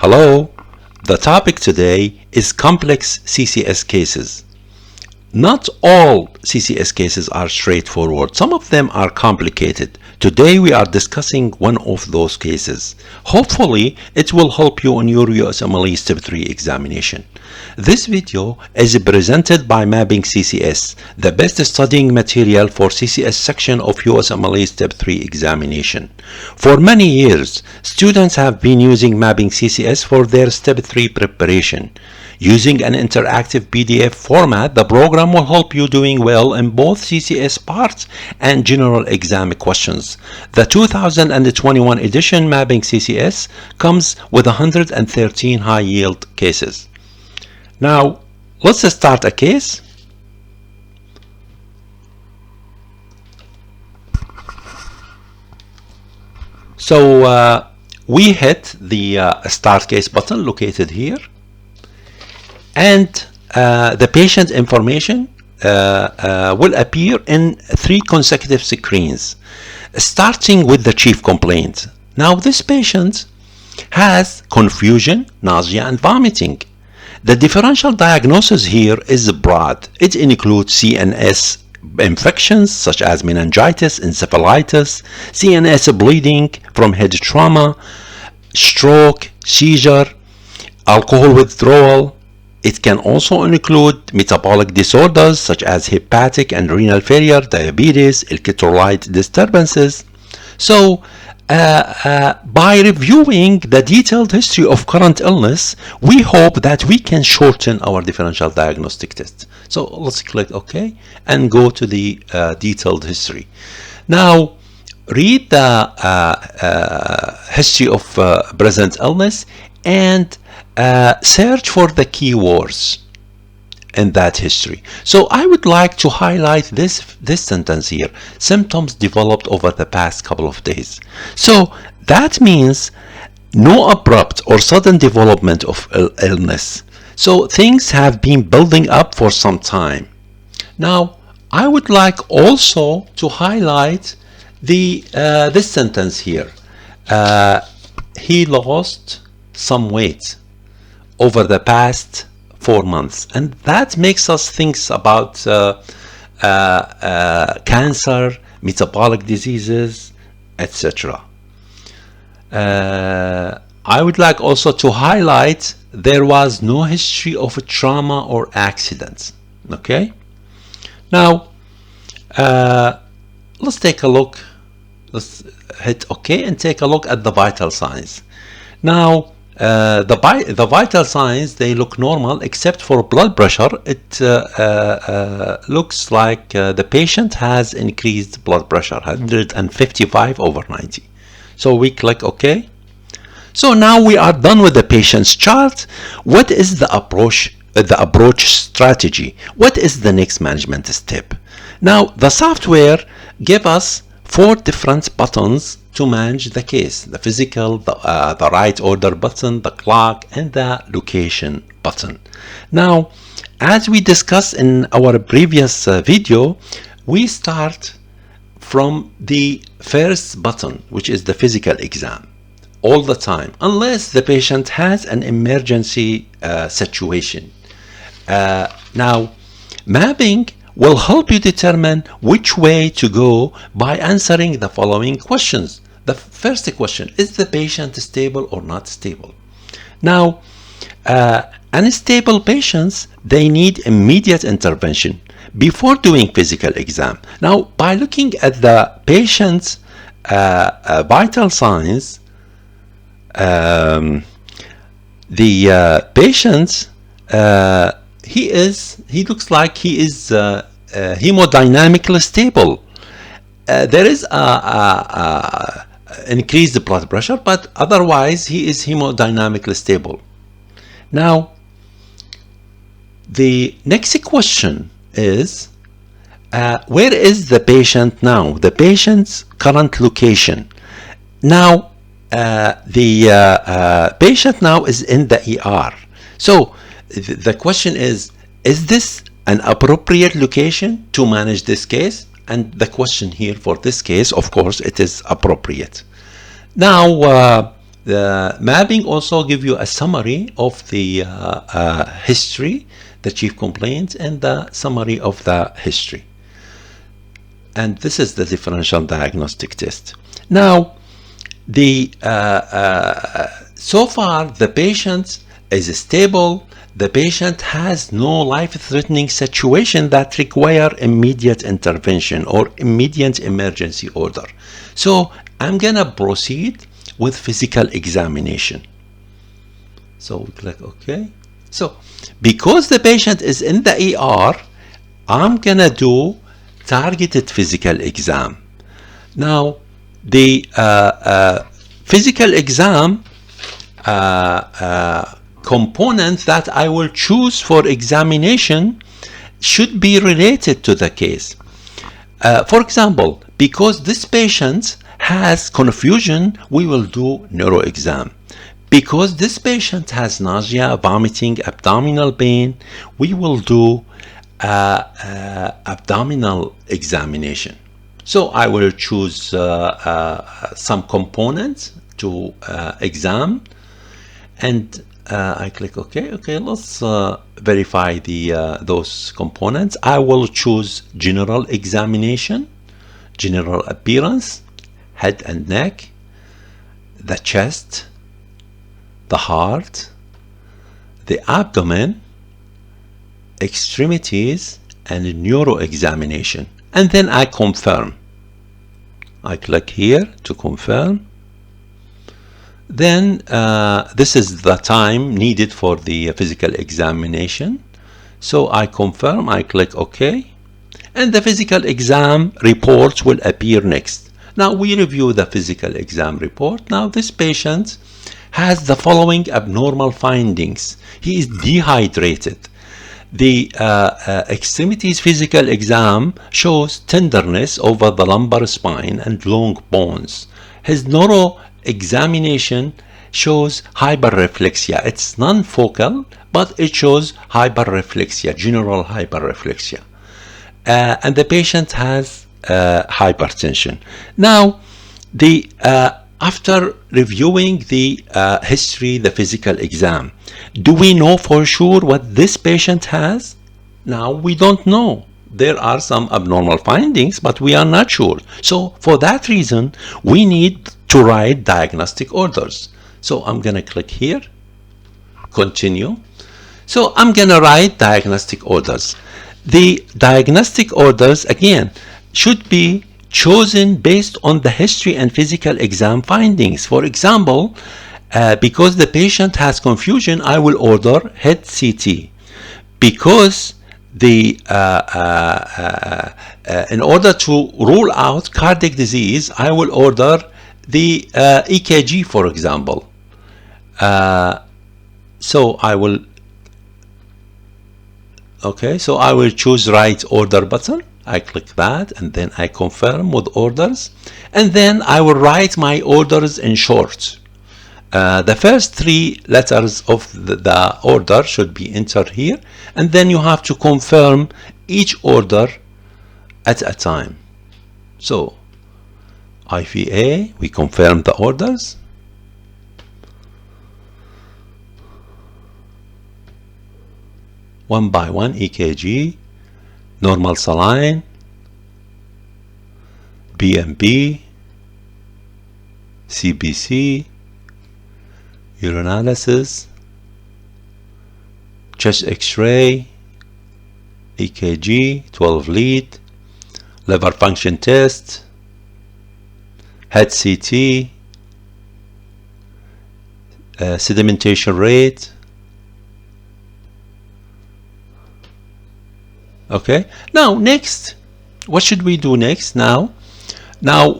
Hello, the topic today is complex CCS cases. Not all CCS cases are straightforward. Some of them are complicated. Today we are discussing one of those cases. Hopefully, it will help you on your USMLE Step 3 examination. This video is presented by Mapping CCS, the best studying material for CCS section of USMLE Step 3 examination. For many years, students have been using Mapping CCS for their Step 3 preparation. Using an interactive PDF format, the program will help you doing well in both CCS parts and general exam questions. The 2021 edition Mapping CCS comes with 113 high-yield cases. Now, let's start a case. So we hit the Start Case button located here. And the patient information will appear in 3 consecutive screens, starting with the chief complaint. Now, this patient has confusion, nausea, and vomiting. The differential diagnosis here is broad. It includes CNS infections such as meningitis, encephalitis, CNS bleeding from head trauma, stroke, seizure, alcohol withdrawal. It can also include metabolic disorders such as hepatic and renal failure, diabetes, electrolyte disturbances. So, by reviewing the detailed history of current illness, we hope that we can shorten our differential diagnostic test. So, let's click OK and go to the detailed history. Now, read the history of present illness and search for the keywords in that history. So I would like to highlight this sentence here: symptoms developed over the past couple of days. So that means no abrupt or sudden development of illness. So things have been building up for some time. Now I would like also to highlight the this sentence here. He lost some weight over the past 4 months, and that makes us think about cancer, metabolic diseases, etc. I would like also to highlight there was no history of a trauma or accidents. Okay, now let's take a look. Let's hit OK and take a look at the vital signs. Now the vital signs, they look normal except for blood pressure. It looks like the patient has increased blood pressure, 155/90. So we click OK. So now we are done with the patient's chart. What is the approach strategy? What is the next management step? Now the software gives us 4 different buttons to manage the case: the physical, the right order button, the clock, and the location button. Now, as we discussed in our previous video, we start from the first button, which is the physical exam, all the time, unless the patient has an emergency situation. Now, mapping will help you determine which way to go by answering the following questions. The first question: is the patient stable or not stable? Now, unstable patients, they need immediate intervention before doing physical exam. Now, by looking at the patient's vital signs, the patient he looks like he is hemodynamically stable. There is a increased blood pressure, but otherwise he is hemodynamically stable. Now, the next question is, where is the patient now? The patient's current location. Now, the patient now is in the ER. So the question is this an appropriate location to manage this case? And the question here for this case, of course, it is appropriate. Now, The mapping also give you a summary of the history, the chief complaints, and the summary of the history. And this is the differential diagnostic test. Now, the so far the patient is stable. The patient has no life-threatening situation that require immediate intervention or immediate emergency order. So I'm gonna proceed with physical examination. So we click OK. So because the patient is in the ER, I'm gonna do targeted physical exam. Now the physical exam component that I will choose for examination should be related to the case. For example, because this patient has confusion, we will do neuro exam. Because this patient has nausea, vomiting, abdominal pain, we will do abdominal examination. So I will choose some components to exam, and I click OK. Okay, let's verify those components. I will choose general examination, general appearance, head and neck, the chest, the heart, the abdomen, extremities, and neuro examination. And then I confirm. I click here to confirm. Then this is the time needed for the physical examination. So I confirm, I click OK, and the physical exam report will appear next. Now we review the physical exam report. Now this patient has the following abnormal findings. He is dehydrated. The extremities physical exam shows tenderness over the lumbar spine and long bones. His neuro examination shows hyperreflexia. It's non-focal, but it shows hyperreflexia, general hyperreflexia. And the patient has hypertension. Now, after reviewing the history, the physical exam, do we know for sure what this patient has? Now, we don't know. There are some abnormal findings, but we are not sure. So for that reason, we need to write diagnostic orders. So I'm going to click here, continue. So I'm going to write diagnostic orders. The diagnostic orders, again, should be chosen based on the history and physical exam findings. For example, because the patient has confusion, I will order head CT. Because in order to rule out cardiac disease, I will order the EKG, for example. So I will choose right order button. I click that, and then I confirm with orders, and then I will write my orders in short. The first three letters of the order should be entered here, and then you have to confirm each order at a time. So IVA, we confirm the orders. One by one, EKG, normal saline, BMP, CBC, urinalysis, chest X-ray, EKG, 12 lead, liver function test, head CT, sedimentation rate. Okay, now next, what should we do next? Now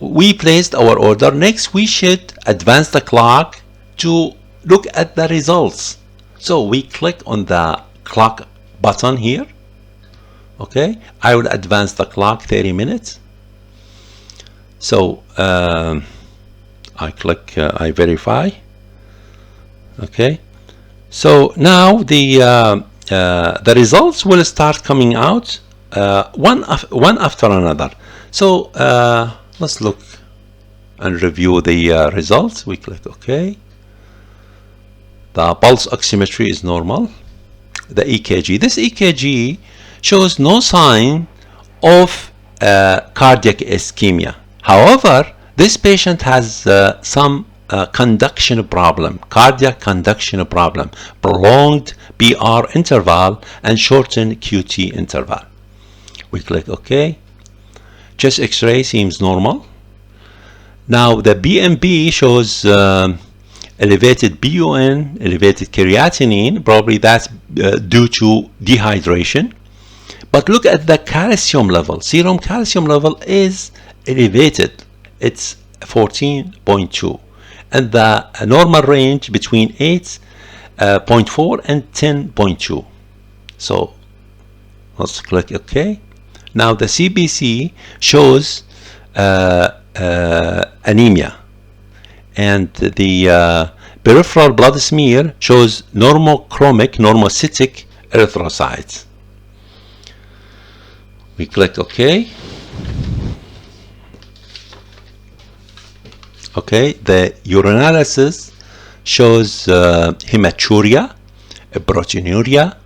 we placed our order. Next, we should advance the clock to look at the results. So we click on the clock button here. Okay, I will advance the clock 30 minutes. So I click, I verify. Okay, so now the results will start coming out one after another. So let's look and review the results. We click OK. The pulse oximetry is normal. The EKG. This EKG shows no sign of cardiac ischemia. However, this patient has some conduction problem, cardiac conduction problem, prolonged PR interval and shortened QT interval. We click OK. Chest X-ray seems normal. Now the BMP shows elevated BUN, elevated creatinine. Probably that's due to dehydration. But look at the calcium level. Serum calcium level is elevated. It's 14.2. And the normal range between 8.4 and 10.2. So let's click OK. Now the CBC shows anemia, and the peripheral blood smear shows normocytic erythrocytes. We click OK. Okay, the urinalysis shows hematuria, proteinuria.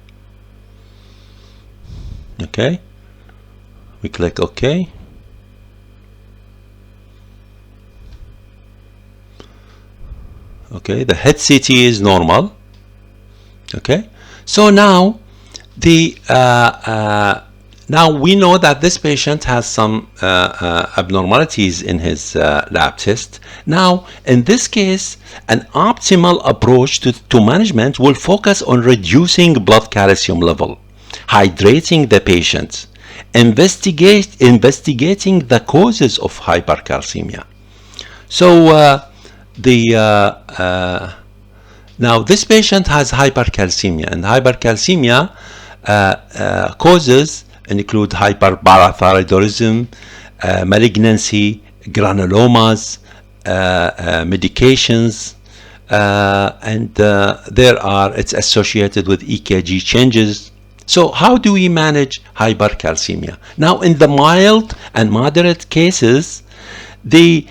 Okay, we click OK. Okay, the head CT is normal. Okay, so now the now we know that this patient has some abnormalities in his lab test. Now, in this case, an optimal approach to management will focus on reducing blood calcium level, hydrating the patient, investigating the causes of hypercalcemia. So now this patient has hypercalcemia, and hypercalcemia causes include hyperparathyroidism, malignancy, granulomas, medications, and it's associated with EKG changes. So how do we manage hypercalcemia? Now, in the mild and moderate cases, we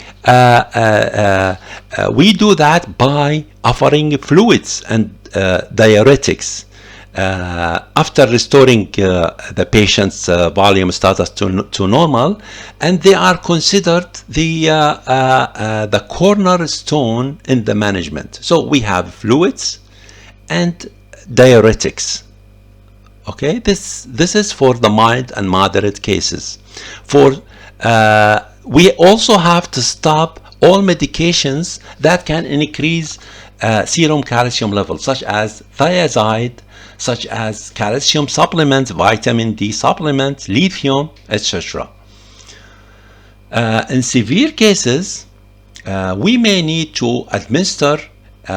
do that by offering fluids and diuretics. After restoring the patient's volume status to normal, and they are considered the cornerstone in the management. So we have fluids and diuretics. Okay, this is for the mild and moderate cases. We also have to stop all medications that can increase serum calcium levels, such as thiazide, such as calcium supplements, vitamin D supplements, lithium, etc. In severe cases, we may need to administer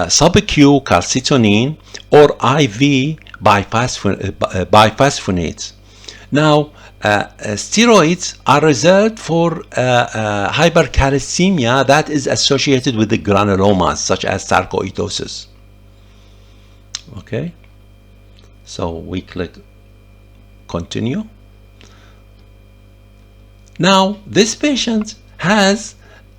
sub-Q calcitonin or IV bisphosphonates. Now, steroids are reserved for hypercalcemia that is associated with the granulomas, such as sarcoidosis. Okay, so we click continue. Now, this patient has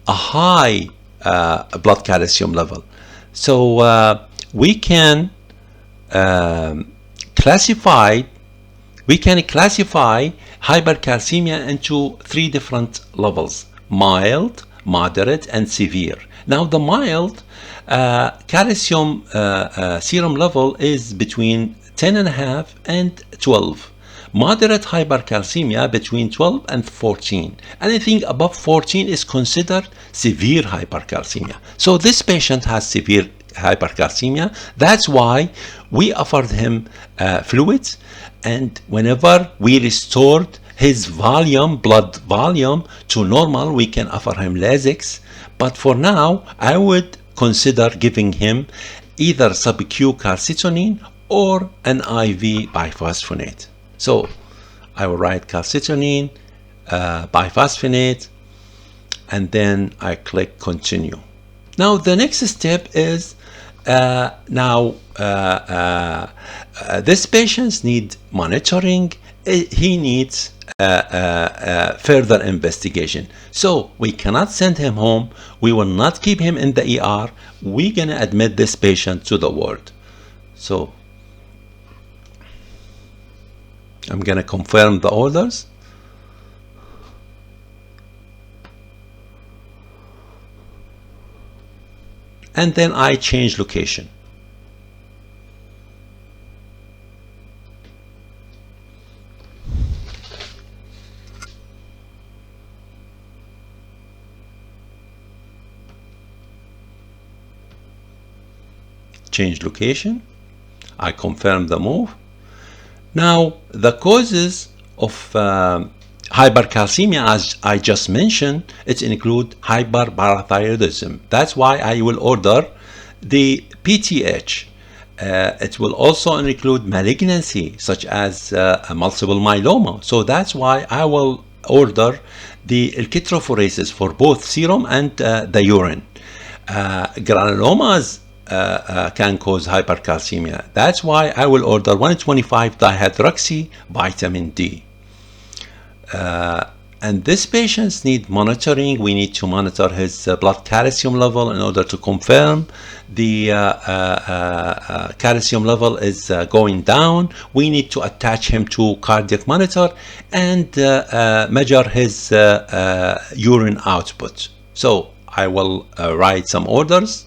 a high blood calcium level, so we can classify hypercalcemia into 3 different levels: mild, moderate, and severe. Now, the mild calcium serum level is between 10.5 and 12. Moderate hypercalcemia between 12 and 14. Anything above 14 is considered severe hypercalcemia. So this patient has severe hypercalcemia. That's why we offered him fluids, and whenever we restored his blood volume to normal, we can offer him Lasix. But for now, I would consider giving him either sub-Q calcitonin or an IV biphosphonate. So I will write calcitonin, biphosphonate, and then I click continue. Now the next step is this patient needs monitoring. He needs further investigation. So we cannot send him home. We will not keep him in the ER. We're gonna admit this patient to the ward. So I'm going to confirm the orders. And then I change location. Change location. I confirm the move. Now the causes of hypercalcemia, as I just mentioned, it include hyperparathyroidism. That's why I will order the PTH. It will also include malignancy such as multiple myeloma. So that's why I will order the electrophoresis for both serum and the urine. Granulomas can cause hypercalcemia. That's why I will order 125 dihydroxy vitamin D. And these patients need monitoring. We need to monitor his blood calcium level in order to confirm the calcium level is going down. We need to attach him to cardiac monitor and measure his urine output. So I will write some orders.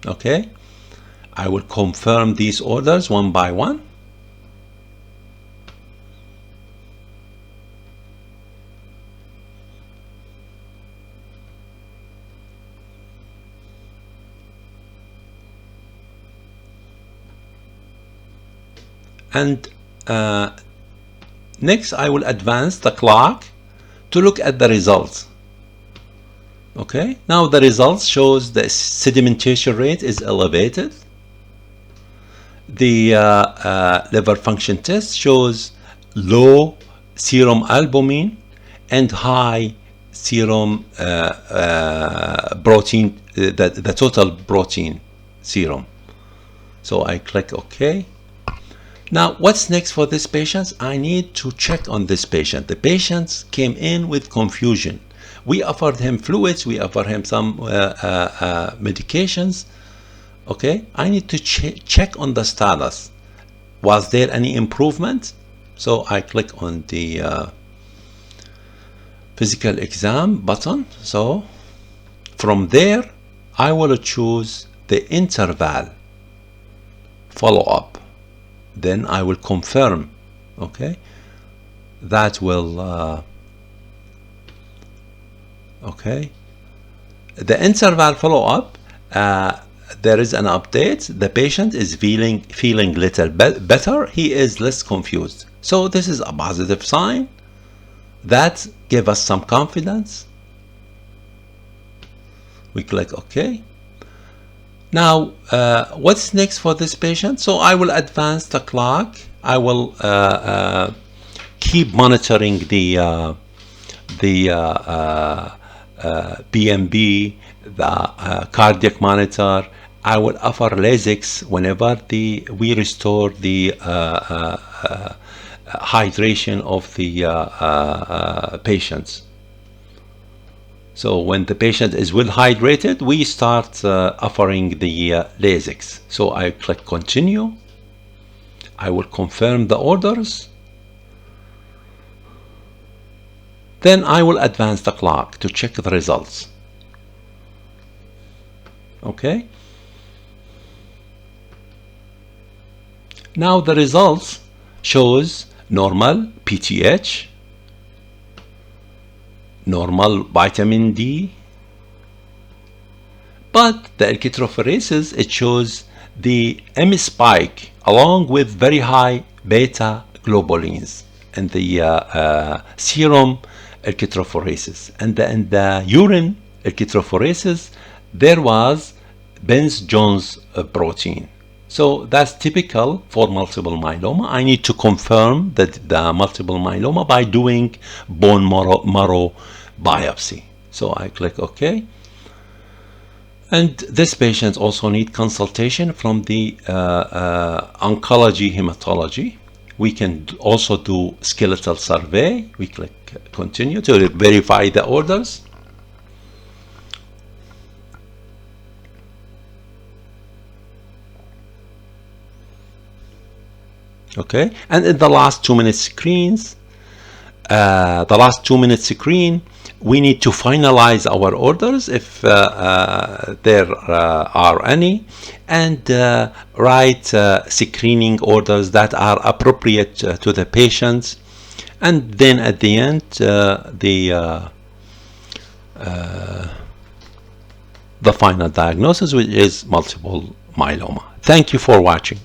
Okay, I will confirm these orders one by one. And next I will advance the clock to look at the results. Okay, now the results shows the sedimentation rate is elevated. The liver function test shows low serum albumin and high serum protein, the total protein serum. So I click OK. Now what's next for this patient? I need to check on this patient. The patient came in with confusion. We offered him fluids, we offered him some medications. Okay, I need to check on the status. Was there any improvement? So I click on the physical exam button. So from there, I will choose the interval follow-up. Then I will confirm. Okay, that will okay, the interval follow-up, there is an update. The patient is feeling little better. He is less confused. So this is a positive sign. That gave us some confidence. We click OK. Now, what's next for this patient? So I will advance the clock. I will keep monitoring the BMB, the cardiac monitor. I will offer Lasix whenever we restore the hydration of the patients. So when the patient is well hydrated, we start offering the Lasix. So I click continue. I will confirm the orders. Then I will advance the clock to check the results. Okay. Now the results shows normal PTH, normal vitamin D, but the electrophoresis, it shows the M spike along with very high beta globulins and the serum electrophoresis, and the urine electrophoresis there was Benz-Jones protein. So that's typical for multiple myeloma. I need to confirm that the multiple myeloma by doing bone marrow biopsy. So I click OK. And this patient also need consultation from the oncology hematology. We can also do skeletal survey. We click continue to verify the orders. Okay, and in the last 2-minute screens, screen, we need to finalize our orders if there are any, and write screening orders that are appropriate to the patients, and then at the end the final diagnosis, which is multiple myeloma. Thank you for watching.